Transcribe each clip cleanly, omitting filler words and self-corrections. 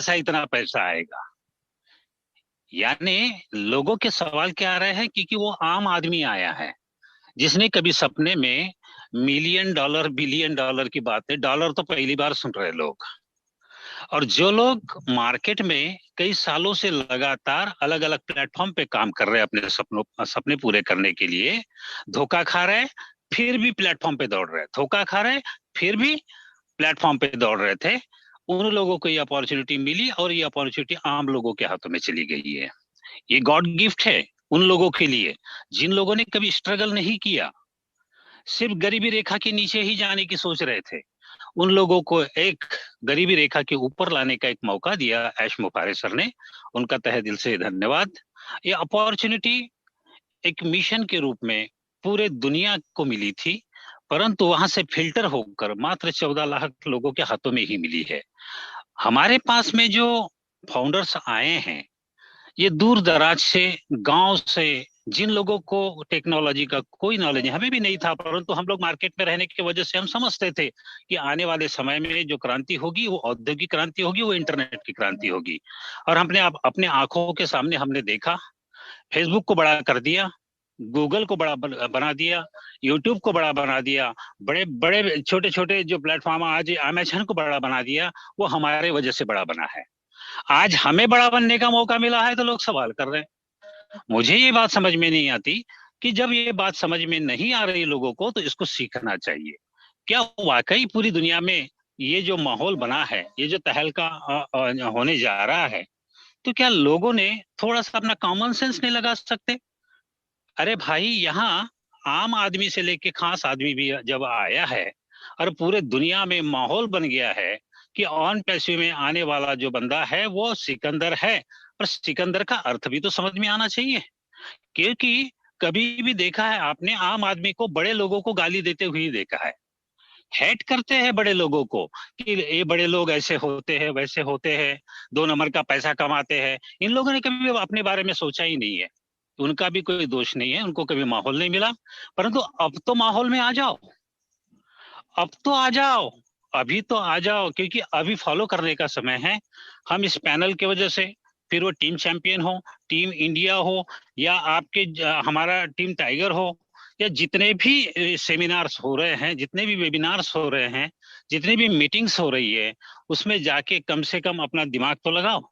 कैसा इतना पैसा आएगा। यानी लोगों के सवाल क्या आ रहे हैं, क्योंकि वो आम आदमी आया है जिसने कभी सपने में मिलियन डॉलर बिलियन डॉलर की बातें, डॉलर तो पहली बार सुन रहे लोग। और जो लोग मार्केट में कई सालों से लगातार अलग अलग प्लेटफॉर्म पे काम कर रहे हैं अपने सपने पूरे करने के लिए, धोखा खा रहे, फिर भी प्लेटफॉर्म पे दौड़ रहे, धोखा खा रहे, फिर भी प्लेटफॉर्म पे दौड़ रहे थे, उन लोगों को ये अपॉर्चुनिटी मिली और ये अपॉर्चुनिटी आम लोगों के हाथों में चली गई है। ये गॉड गिफ्ट है उन लोगों के लिए जिन लोगों ने कभी स्ट्रगल नहीं किया, सिर्फ गरीबी रेखा के नीचे ही जाने की सोच रहे थे। उन लोगों को एक गरीबी रेखा के ऊपर लाने का एक मौका दिया ऐश मुफारे सर ने, उनका तहे दिल से धन्यवाद। ये अपॉर्चुनिटी एक मिशन के रूप में पूरे दुनिया को मिली थी, परंतु वहां से फिल्टर होकर मात्र 14 लाख लोगों के हाथों में ही मिली है। हमारे पास में जो फाउंडर्स आए हैं, ये दूर दराज से, गांव से, जिन लोगों को टेक्नोलॉजी का कोई नॉलेज हमें भी नहीं था, परंतु हम लोग मार्केट में रहने की वजह से हम समझते थे कि आने वाले समय में जो क्रांति होगी वो औद्योगिक क्रांति होगी, वो इंटरनेट की क्रांति होगी। और हमने अपने आंखों के सामने हमने देखा, फेसबुक को बड़ा कर दिया, गूगल को बड़ा बना दिया, यूट्यूब को बड़ा बना दिया, बड़े बड़े छोटे छोटे जो प्लेटफॉर्म आज अमेज़न को बड़ा बना दिया, वो हमारे वजह से बड़ा बना है। आज हमें बड़ा बनने का मौका मिला है तो लोग सवाल कर रहे हैं। मुझे ये बात समझ में नहीं आती कि जब ये बात समझ में नहीं आ रही लोगों को तो इसको सीखना चाहिए। क्या वाकई पूरी दुनिया में ये जो माहौल बना है, ये जो तहलका होने जा रहा है, तो क्या लोगों ने थोड़ा सा अपना कॉमन सेंस नहीं लगा सकते? अरे भाई, यहाँ आम आदमी से लेके खास आदमी भी जब आया है और पूरे दुनिया में माहौल बन गया है कि ऑन पैसे में आने वाला जो बंदा है वो सिकंदर है, पर सिकंदर का अर्थ भी तो समझ में आना चाहिए। क्योंकि कभी भी देखा है आपने आम आदमी को बड़े लोगों को गाली देते हुए देखा है, हेट करते हैं बड़े लोगों को कि ये बड़े लोग ऐसे होते हैं वैसे होते हैं, 2 नंबर का पैसा कमाते हैं। इन लोगों ने कभी अपने बारे में सोचा ही नहीं है। उनका भी कोई दोष नहीं है, उनको कभी माहौल नहीं मिला। परंतु अब तो माहौल में आ जाओ, अब तो आ जाओ, अभी तो आ जाओ, क्योंकि अभी फॉलो करने का समय है। हम इस पैनल की वजह से, फिर वो टीम चैंपियन हो, टीम इंडिया हो, या आपके हमारा टीम टाइगर हो, या जितने भी सेमिनार्स हो रहे हैं, जितने भी वेबिनार्स हो रहे हैं, जितनी भी मीटिंग्स हो रही है, उसमें जाके कम से कम अपना दिमाग तो लगाओ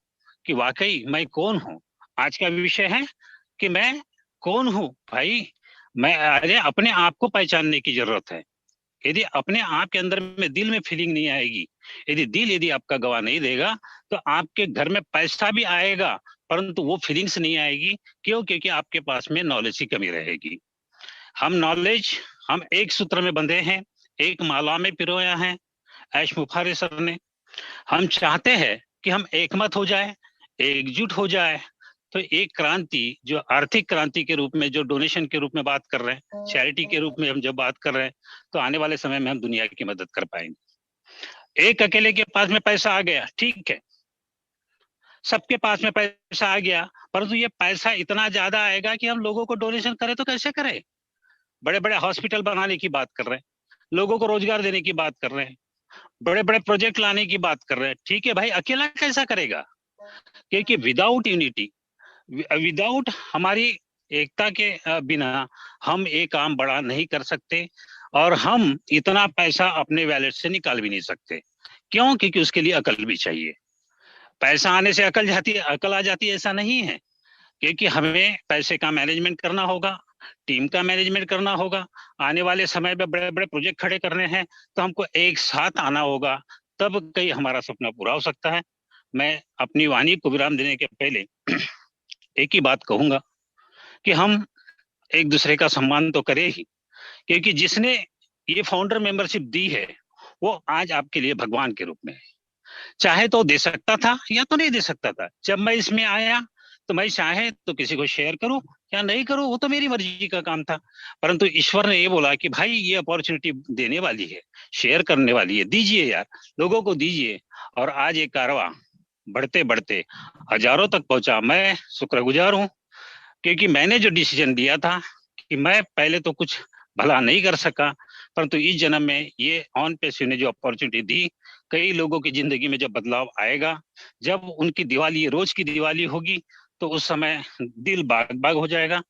कि वाकई मैं कौन हूँ। आज का विषय है कि मैं कौन हूँ भाई। मैं, अरे अपने आप को पहचानने की जरूरत है। यदि अपने आप के अंदर में दिल में फीलिंग नहीं आएगी, यदि आपका गवाह नहीं देगा, तो आपके घर में पैसा भी आएगा परंतु वो फीलिंग्स नहीं आएगी। क्यों? क्योंकि आपके पास में नॉलेज की कमी रहेगी। हम एक सूत्र में बंधे हैं, एक माला में पिरोया है ऐश मुफारे सर ने। हम चाहते हैं कि हम एकमत हो जाए, एकजुट हो जाए, तो एक क्रांति जो आर्थिक क्रांति के रूप में, जो डोनेशन के रूप में बात कर रहे हैं, चैरिटी के रूप में हम जब बात कर रहे हैं, तो आने वाले समय में हम दुनिया की मदद कर पाएंगे। एक अकेले के पास में पैसा आ गया, ठीक है, सबके पास में पैसा आ गया, परंतु ये पैसा इतना ज्यादा आएगा कि हम लोगों को डोनेशन करें तो कैसे करें? बड़े बड़े हॉस्पिटल बनाने की बात कर रहे हैं, लोगों को रोजगार देने की बात कर रहे हैं, बड़े बड़े प्रोजेक्ट लाने की बात कर रहे हैं, ठीक है भाई, अकेला कैसा करेगा? क्योंकि विदाउट यूनिटी, विदाउट हमारी एकता के बिना हम एक काम बड़ा नहीं कर सकते, और हम इतना पैसा अपने वैलेट से निकाल भी नहीं सकते। क्यों? क्योंकि उसके लिए अकल भी चाहिए। पैसा आने से अकल जाती है, अकल आ जाती है ऐसा नहीं है। क्योंकि हमें पैसे का मैनेजमेंट करना होगा, टीम का मैनेजमेंट करना होगा, आने वाले समय में बड़े बड़े प्रोजेक्ट खड़े करने हैं, तो हमको एक साथ आना होगा, तब कहीं हमारा सपना पूरा हो सकता है। मैं अपनी वाणी को विराम देने के पहले एक ही बात कहूंगा कि हम एक दूसरे का सम्मान तो करें ही, क्योंकि जिसने ये फाउंडर मेंबरशिप दी है वो आज आपके लिए भगवान के रूप में है। चाहे तो दे सकता था या तो नहीं दे सकता था। जब मैं इसमें आया तो मैं चाहे तो किसी को शेयर करूं या नहीं करूं, वो तो मेरी मर्जी का काम था। परंतु ईश्वर ने ये बोला कि भाई ये अपॉर्चुनिटी देने वाली है, शेयर करने वाली है, दीजिए यार, लोगों को दीजिए। और आज ये कारवां बढ़ते बढ़ते हजारों तक पहुंचा। मैं शुक्रगुजार हूँ, क्योंकि मैंने जो डिसीजन दिया था कि मैं पहले तो कुछ भला नहीं कर सका, परंतु इस जन्म में ये ऑन पैसे ने जो अपॉर्चुनिटी दी, कई लोगों की जिंदगी में जब बदलाव आएगा, जब उनकी दिवाली रोज की दिवाली होगी, तो उस समय दिल बाग बाग हो जाएगा।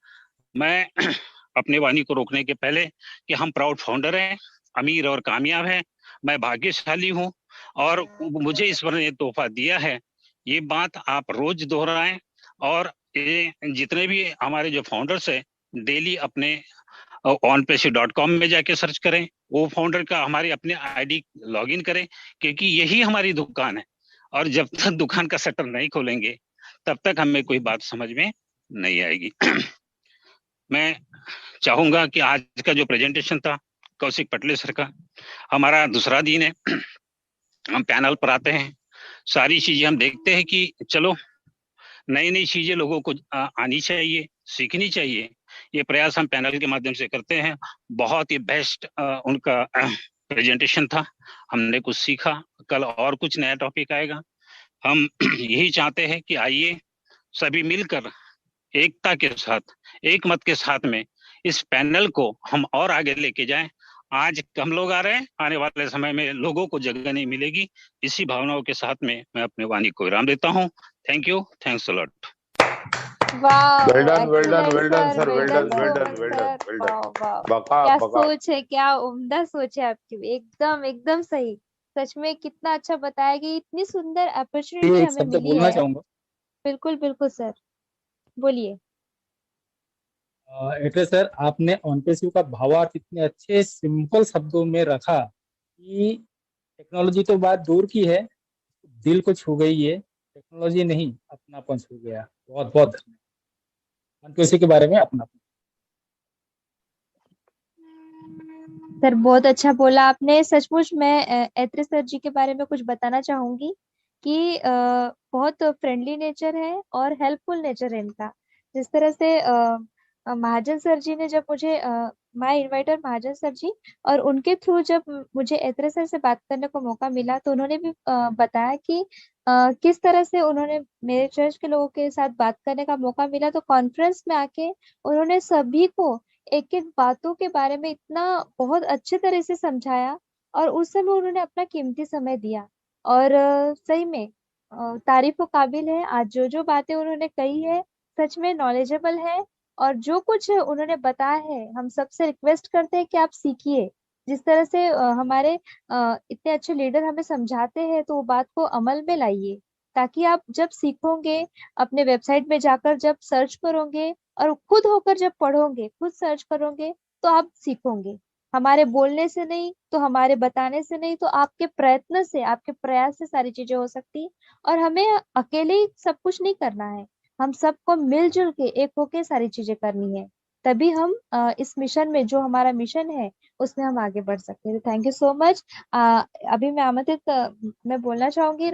मैं अपने वाणी को रोकने के पहले कि हम प्राउड फाउंडर हैं, अमीर और कामयाब हैं, मैं भाग्यशाली हूँ और मुझे ईश्वर ने तोहफा दिया है, ये बात आप रोज दोहराएं। और ये जितने भी हमारे जो फाउंडर्स हैं, डेली अपने onpaysi.com में जाके सर्च करें, वो फाउंडर का हमारी अपने आईडी लॉगिन करें, क्योंकि यही हमारी दुकान है। और जब तक दुकान का शटर नहीं खोलेंगे, तब तक हमें कोई बात समझ में नहीं आएगी। मैं चाहूंगा कि आज का जो प्रेजेंटेशन था कौशिक पटले सर का, हमारा दूसरा दिन है, हम पैनल पर आते हैं, सारी चीजें हम देखते हैं कि चलो नई नई चीजें लोगों को आनी चाहिए, सीखनी चाहिए। ये प्रयास हम पैनल के माध्यम से करते हैं। बहुत ही बेस्ट उनका प्रेजेंटेशन था, हमने कुछ सीखा। कल और कुछ नया टॉपिक आएगा। हम यही चाहते हैं कि आइए सभी मिलकर एकता के साथ, एक मत के साथ में इस पैनल को हम और आगे लेके जाएं। आज हम लोग आ रहे हैं, आने वाले समय में लोगों को जगह नहीं मिलेगी। इसी भावनाओं के साथ में मैं अपने वाणी को विराम देता हूँ। Thank you, thanks a lot. वाह, well done, well done, excellent well done, sir, sir, well well done, done well so done, much well sir. done, well done. वाह वाह, बका क्या बका सोच है, क्या उम्दा सोच है आपकी, एकदम एकदम सही। सच में कितना अच्छा बताया कि इतनी सुंदर अपॉर्चुनिटी एक हमें शब्द मिली बोलना है। चाहूंगा। बिल्कुल बिल्कुल सर, बोलिए। एड्रेस सर, आपने ऑनपेसिव का भावार्थ इतने अच्छे सिंपल शब्दों में रखा कि टेक्नोलॉजी तो बात दूर की है, दिल को छू गई है। टेक्नोलॉजी नहीं, अपनापन छू गया। बहुत बहुत धन्यवाद। ऑनपेसिव के बारे में अपनापन। सर बहुत अच्छा बोला आपने। सचमुच मैं ऐत्रे सर जी के बारे में कुछ बताना चाहूंगी कि बहुत फ्रेंडली नेचर है और हेल्पफुल नेचर है इनका। जिस तरह से महाजन सर जी ने जब मुझे माय इन्वाइटर महाजन सर जी, और उनके थ्रू जब मुझे ऐत्रे सर से बात करने को मौका मिला, तो उन्होंने भी बताया कि किस तरह से उन्होंने मेरे चर्च के लोगों के साथ बात करने का मौका मिला। तो कॉन्फ्रेंस में आके उन्होंने सभी को एक एक बातों के बारे में इतना बहुत अच्छे तरह से समझाया, और उस समय उन्होंने अपना कीमती समय दिया। और सही में तारीफों काबिल है। आज जो जो बातें उन्होंने कही है सच में नॉलेजेबल है, और जो कुछ उन्होंने बताया है हम सबसे रिक्वेस्ट करते हैं कि आप सीखिए। जिस तरह से हमारे इतने अच्छे लीडर हमें समझाते हैं, तो वो बात को अमल में लाइए, ताकि आप जब सीखोगे, अपने वेबसाइट में जाकर जब सर्च करोगे और खुद होकर जब पढ़ोगे, खुद सर्च करोगे, तो आप सीखोगे। हमारे बोलने से नहीं, तो हमारे बताने से नहीं, तो आपके प्रयत्न से, आपके प्रयास से सारी चीजें हो सकती। और हमें अकेले ही सब कुछ नहीं करना है, हम सबको मिलजुल के एक होके सारी चीजें करनी है। तभी हम इस मिशन में, जो हमारा मिशन है, उसमें हम आगे बढ़ सकते हैं। Thank you so much. अभी मैं आमंत्रित मैं बोलना चाहूंगी